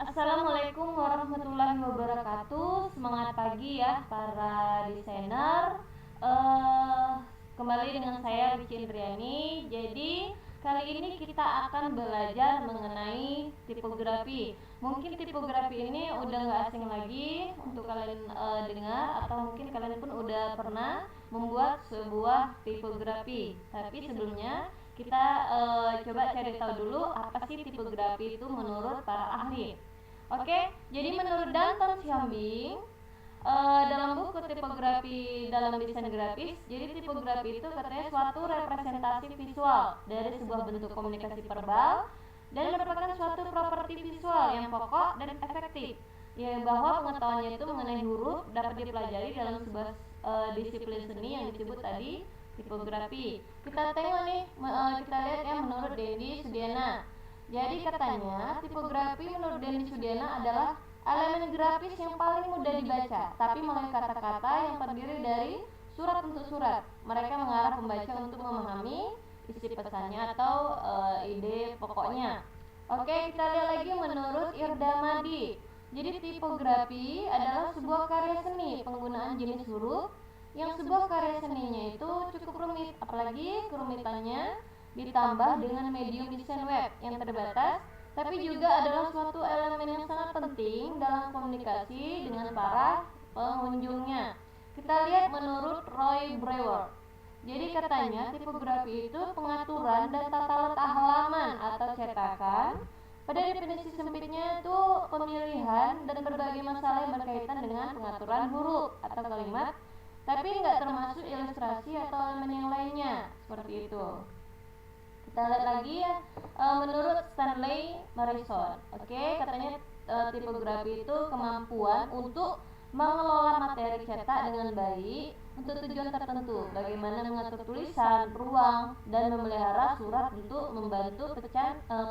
Assalamualaikum warahmatullahi wabarakatuh. Semangat pagi ya para desainer. eh Kembali dengan saya Ruci Indriani. Jadi kali ini kita akan belajar mengenai tipografi. Mungkin tipografi ini udah nggak asing lagi untuk kalian dengar, atau mungkin kalian pun udah pernah membuat sebuah tipografi. Tapi sebelumnya kita coba cari tahu dulu apa sih tipografi itu menurut para ahli. Oke, jadi menurut Danton Sihombing, dalam buku tipografi dalam desain grafis, jadi tipografi itu katanya suatu representasi visual dari sebuah bentuk komunikasi verbal dan merupakan suatu properti visual yang pokok dan efektif. Ya, bahwa pengetahuannya itu mengenai huruf dapat dipelajari dalam sebuah disiplin seni yang disebut tadi tipografi. Kita tengok nih, kita lihat ya menurut Dendi Sudiana. Jadi katanya tipografi menurut Dendi Sudiana adalah elemen grafis yang paling mudah dibaca, tapi melalui kata-kata yang terdiri dari surat untuk surat. Mereka mengarah pembaca untuk memahami isi pesannya atau ide pokoknya. Oke, kita lihat lagi menurut Irdamadi. Jadi tipografi adalah sebuah karya seni penggunaan jenis huruf yang sebuah karya seninya itu cukup rumit, apalagi kerumitannya ditambah dengan medium desain web yang terbatas, tapi juga adalah suatu elemen yang sangat penting dalam komunikasi dengan para pengunjungnya. Kita lihat menurut Roy Brewer. Jadi katanya tipografi itu pengaturan dan tata letak halaman atau cetakan. Pada definisi sempitnya itu pemilihan dan berbagai masalah yang berkaitan dengan pengaturan huruf atau kalimat, tapi nggak termasuk ilustrasi atau elemen yang lainnya seperti itu. Kita lihat lagi ya, menurut Stanley Morrison, oke, katanya tipografi itu kemampuan untuk mengelola materi cetak dengan baik untuk tujuan tertentu, bagaimana mengatur tulisan, ruang, dan memelihara surat untuk membantu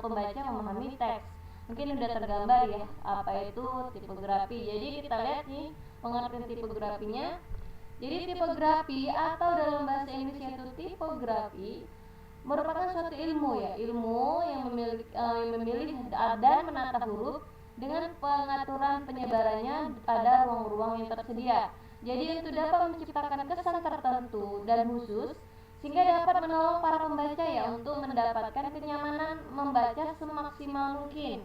pembaca memahami teks. Mungkin udah tergambar ya apa itu tipografi. Jadi kita lihat nih pengertian tipografinya. Jadi tipografi atau dalam bahasa Inggris itu tipografi merupakan suatu ilmu ya, ilmu yang memilih dan menata huruf dengan pengaturan penyebarannya pada ruang-ruang yang tersedia. Jadi untuk dapat menciptakan kesan tertentu dan khusus sehingga dapat menolong para pembaca ya untuk mendapatkan kenyamanan membaca semaksimal mungkin.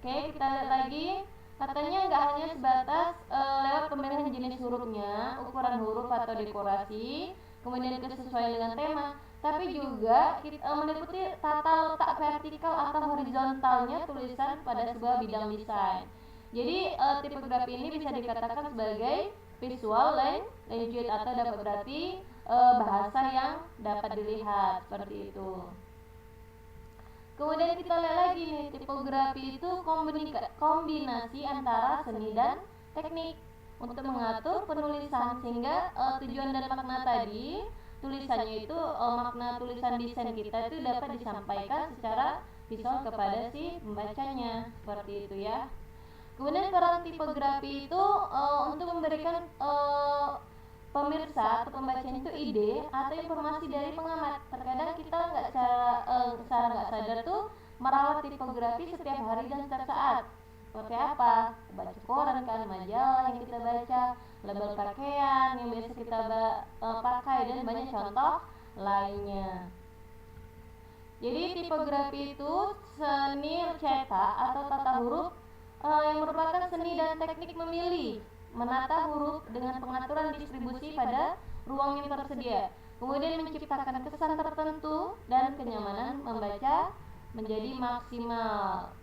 Oke, kita lihat lagi. Katanya nggak hanya sebatas lewat pemilihan jenis hurufnya, ukuran huruf atau dekorasi, kemudian kesesuaian dengan tema, tapi juga meliputi tata letak vertikal atau horizontalnya tulisan pada sebuah bidang desain. Jadi tipografi ini bisa dikatakan sebagai visual language atau dapat berarti bahasa yang dapat dilihat seperti itu. Kemudian kita lihat lagi nih, tipografi itu kombinasi antara seni dan teknik untuk mengatur penulisan sehingga tujuan dan makna tadi tulisannya itu makna tulisan desain kita itu dapat disampaikan secara visual kepada si pembacanya seperti itu ya. Kemudian peran tipografi itu untuk memberikan pemirsa atau pembacanya itu ide atau informasi dari pengamat. Terkadang kita secara nggak sadar tuh merawat tipografi setiap hari dan setiap saat. Seperti apa? Baca koran kan, majalah yang kita baca, label pakaian yang biasa kita pakai, dan banyak contoh lainnya. Jadi tipografi itu seni cetak atau tata huruf yang merupakan seni dan teknik memilih, menata huruf dengan pengaturan distribusi pada ruang yang tersedia, kemudian menciptakan kesan tertentu dan kenyamanan membaca menjadi maksimal.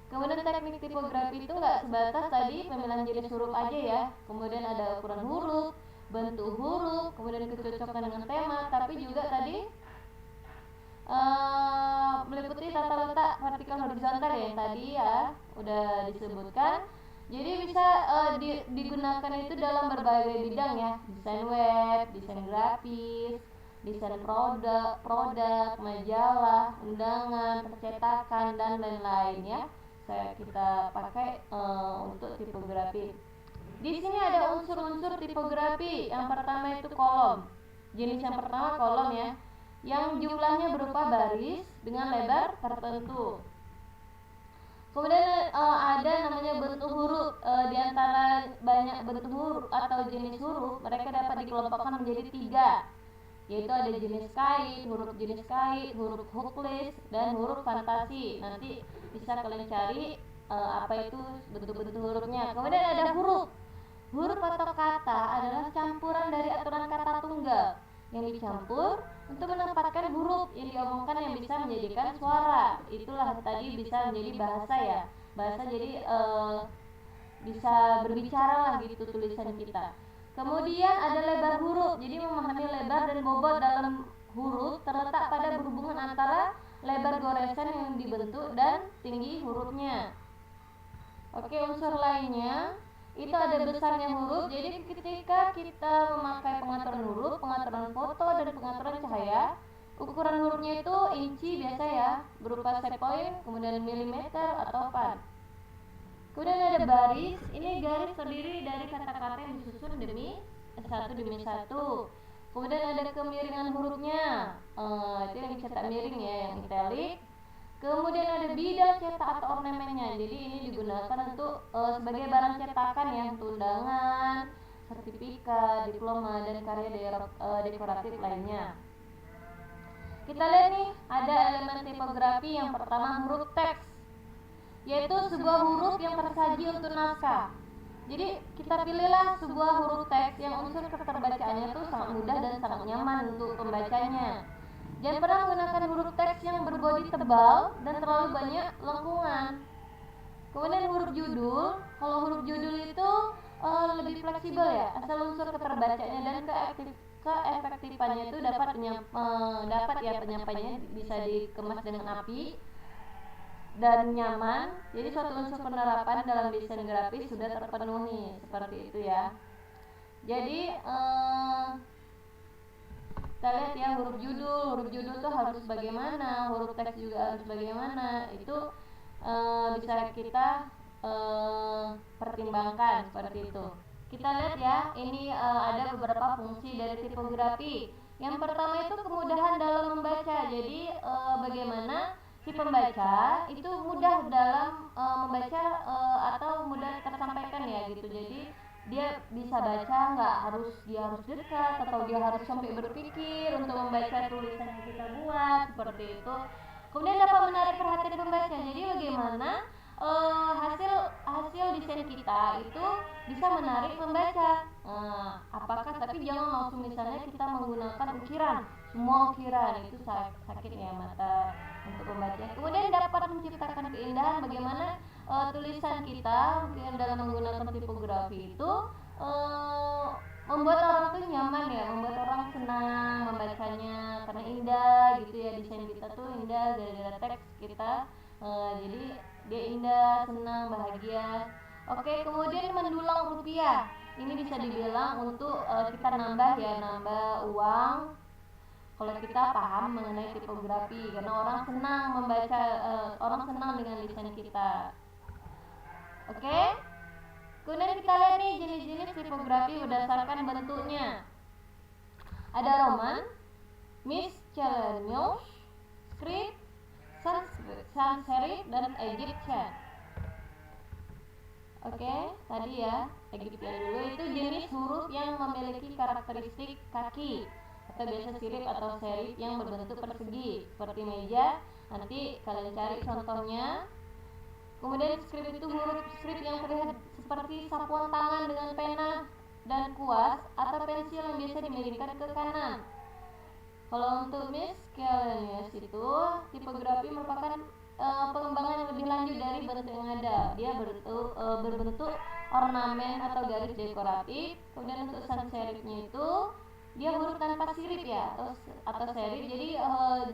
Kemudian teknik tipografi itu nggak sebatas tadi pemilihan jenis huruf aja ya, kemudian ada ukuran huruf, bentuk huruf, kemudian kecocokan dengan tema, tapi juga tadi meliputi tata letak vertikal horizontal ya, yang tadi ya udah disebutkan. Jadi bisa digunakan itu dalam berbagai bidang ya, desain web, desain grafis, desain produk, majalah, undangan, percetakan, dan lain-lain ya. Kita pakai untuk tipografi. Di sini ada unsur-unsur tipografi. Yang pertama itu kolom. Jenis yang pertama kolom ya, yang jumlahnya berupa baris dengan lebar tertentu. Kemudian ada namanya bentuk huruf. Di antara banyak bentuk huruf atau jenis huruf, mereka dapat dikelompokkan menjadi 3, yaitu ada jenis kait, huruf hookless, dan huruf fantasi. Nanti bisa kalian cari apa itu bentuk-bentuk hurufnya. Kemudian ada huruf. Huruf atau kata adalah campuran dari aturan kata tunggal yang dicampur untuk menempatkan huruf yang diomongkan yang bisa menjadikan suara. Itulah tadi bisa menjadi bahasa ya. Bahasa jadi bisa berbicara lah gitu tulisan kita. Kemudian ada lebar huruf. Jadi memahami lebar dan bobot dalam huruf terletak pada berhubungan antara lebar goresan yang dibentuk dan tinggi hurufnya. Oke, unsur lainnya itu ada besarnya huruf. Jadi ketika kita memakai pengaturan huruf, pengaturan foto, dan pengaturan cahaya, ukuran hurufnya itu inci biasa ya, berupa set point, kemudian milimeter atau part. Kemudian ada baris. Ini garis terdiri dari kata-kata yang disusun satu demi satu. Kemudian ada kemiringan hurufnya, itu yang dicetak miring ya, yang italic. Kemudian ada bidang cetak atau ornamennya. Jadi ini digunakan untuk sebagai barang cetakan yang undangan, sertifikat, diploma, dan karya dekoratif lainnya. Kita lihat nih, ada elemen tipografi. Yang pertama huruf teks, yaitu sebuah huruf yang tersaji untuk naskah. Jadi kita pilihlah sebuah huruf teks yang unsur keterbacaannya tuh sangat mudah dan sangat nyaman untuk pembacanya. Jangan pernah menggunakan huruf teks yang berbodi tebal dan terlalu banyak lengkungan. Kemudian huruf judul. Kalau huruf judul itu lebih fleksibel ya, asal unsur keterbacaannya dan keefektifannya itu dapat ya, penyampaiannya bisa dikemas dengan api dan nyaman. Jadi suatu unsur penerapan dalam desain grafis sudah terpenuhi, seperti itu ya. Jadi kita lihat ya, huruf judul tuh harus bagaimana, huruf teks juga harus bagaimana. Itu bisa kita pertimbangkan seperti itu. Kita lihat ya, ini ada beberapa fungsi dari tipografi. Yang pertama itu kemudahan dalam membaca. Jadi bagaimana si pembaca itu mudah dalam membaca atau mudah tersampaikan ya gitu. Jadi dia bisa baca, dia harus dekat atau dia harus sampai berpikir untuk membaca tulisan yang kita buat, seperti itu. Kemudian dapat menarik perhatian pembaca. Jadi bagaimana hasil desain kita itu bisa menarik pembaca. Tapi jangan langsung misalnya kita menggunakan semua ukiran itu sakit ya mata untuk membaca. Kemudian dapat menciptakan keindahan. Bagaimana tulisan kita mungkin dalam menggunakan tipografi itu membuat orang tuh nyaman ya, membuat orang senang membacanya karena indah gitu ya. Desain kita tuh indah gara-gara teks kita, jadi dia indah, senang, bahagia. Oke, kemudian mendulang rupiah. Ini bisa dibilang untuk kita nambah uang kalau kita paham mengenai tipografi, karena orang senang membaca, orang senang dengan desain kita. Oke. Kemudian kita lihat nih jenis-jenis tipografi berdasarkan bentuknya. Ada Roman, Miscellaneous, Script, Sans Serif, dan Egyptian. Oke, tadi ya Egyptian dulu itu jenis huruf yang memiliki karakteristik kaki atau biasa sirip atau serif yang berbentuk persegi seperti meja. Nanti kalian cari contohnya. Kemudian script itu huruf script yang terlihat seperti sapuan tangan dengan pena dan kuas atau pensil yang biasa dimiringkan ke kanan. Kalau untuk miscellaneous itu tipografi merupakan pengembangan yang lebih lanjut dari bentuk yang ada. Dia berbentuk ornamen atau garis dekoratif. Kemudian untuk sans serifnya itu dia huruf tanpa sirip ya, atau serif. Jadi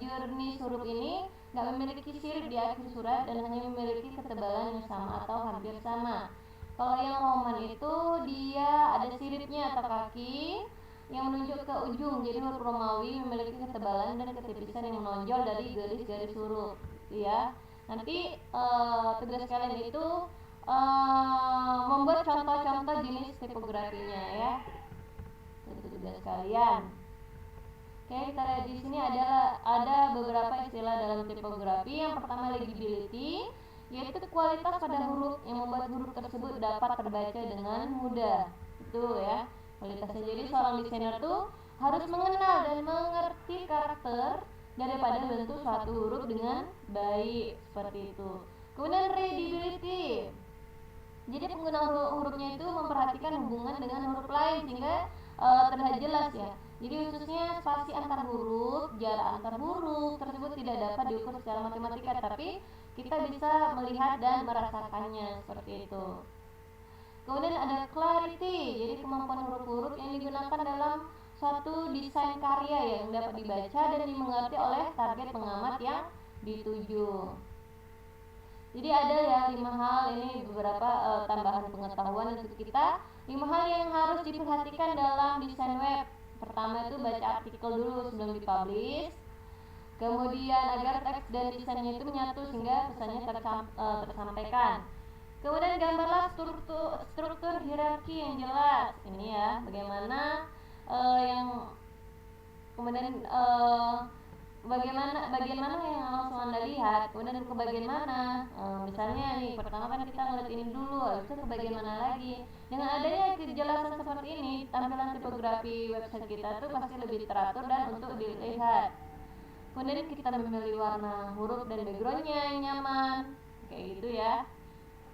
jenis huruf ini nggak memiliki sirip di akhir surat dan hanya memiliki ketebalan yang sama atau hampir sama. Kalau yang Roman itu dia ada siripnya atau kaki yang menunjuk ke ujung. Jadi huruf Romawi memiliki ketebalan dan ketipisan yang menonjol dari garis-garis huruf ya. Nanti tugas kalian itu membuat contoh-contoh jenis tipografinya ya. Itu tugas kalian. Oke, kita lihat di sini ada beberapa istilah dalam tipografi. Yang pertama legibility. yaitu kualitas pada huruf yang membuat huruf tersebut dapat terbaca dengan mudah. Itu ya kualitasnya. Jadi seorang desainer tuh harus mengenal dan mengerti karakter daripada bentuk suatu huruf dengan baik, seperti itu. Kemudian readability. Jadi pengguna hurufnya itu memperhatikan hubungan dengan huruf lain sehingga terlihat jelas ya. Jadi khususnya spasi antar huruf, jarak antar huruf tersebut tidak dapat diukur secara matematika, tapi kita bisa melihat dan merasakannya, seperti itu. Kemudian ada clarity, jadi kemampuan huruf-huruf yang digunakan dalam suatu desain karya yang dapat dibaca dan dimengerti oleh target pengamat yang dituju. Jadi ada ya 5 hal, ini beberapa tambahan pengetahuan untuk kita. 5 hal yang harus diperhatikan dalam desain web. Pertama itu baca artikel dulu sebelum dipublish. Kemudian agar teks dan desainnya itu menyatu sehingga pesannya tersampaikan. Kemudian gambarlah struktur hierarki yang jelas. Ini ya, bagaimana yang kemudian bagaimana yang langsung Anda lihat, kemudian ke bagian mana. Misalnya nih, pertama kan kita ngeliat ini dulu, habis itu ke bagian mana lagi. Dengan adanya kejelasan seperti ini, tampilan tipografi website kita tuh pasti lebih teratur dan untuk dilihat. Kemudian kita memilih warna huruf dan backgroundnya yang nyaman, kayak gitu ya.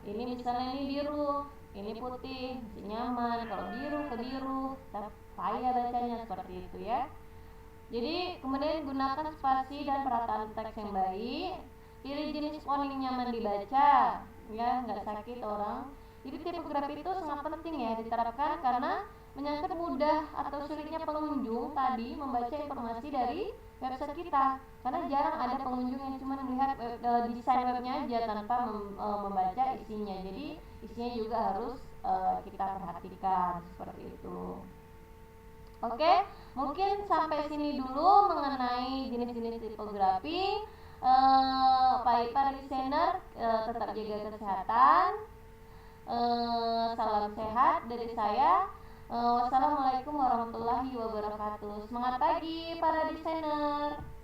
Ini misalnya ini biru, ini putih, nyaman. Kalau biru ke biru, payah bacanya, seperti itu ya. Jadi kemudian gunakan spasi dan perataan teks yang baik. Pilih jenis font yang nyaman dibaca, ya nggak sakit orang. Jadi tipografi itu sangat penting ya diterapkan karena menyangkut mudah atau sulitnya pengunjung tadi membaca informasi dari website kita. Karena jarang ada pengunjung yang cuma melihat desain webnya aja tanpa membaca isinya. Jadi isinya juga harus kita perhatikan, seperti itu. Oke, mungkin sampai sini dulu mengenai jenis-jenis tipografi. Para desainer tetap jaga kesehatan. Salam sehat dari saya. Wassalamualaikum warahmatullahi wabarakatuh. Semangat pagi para desainer.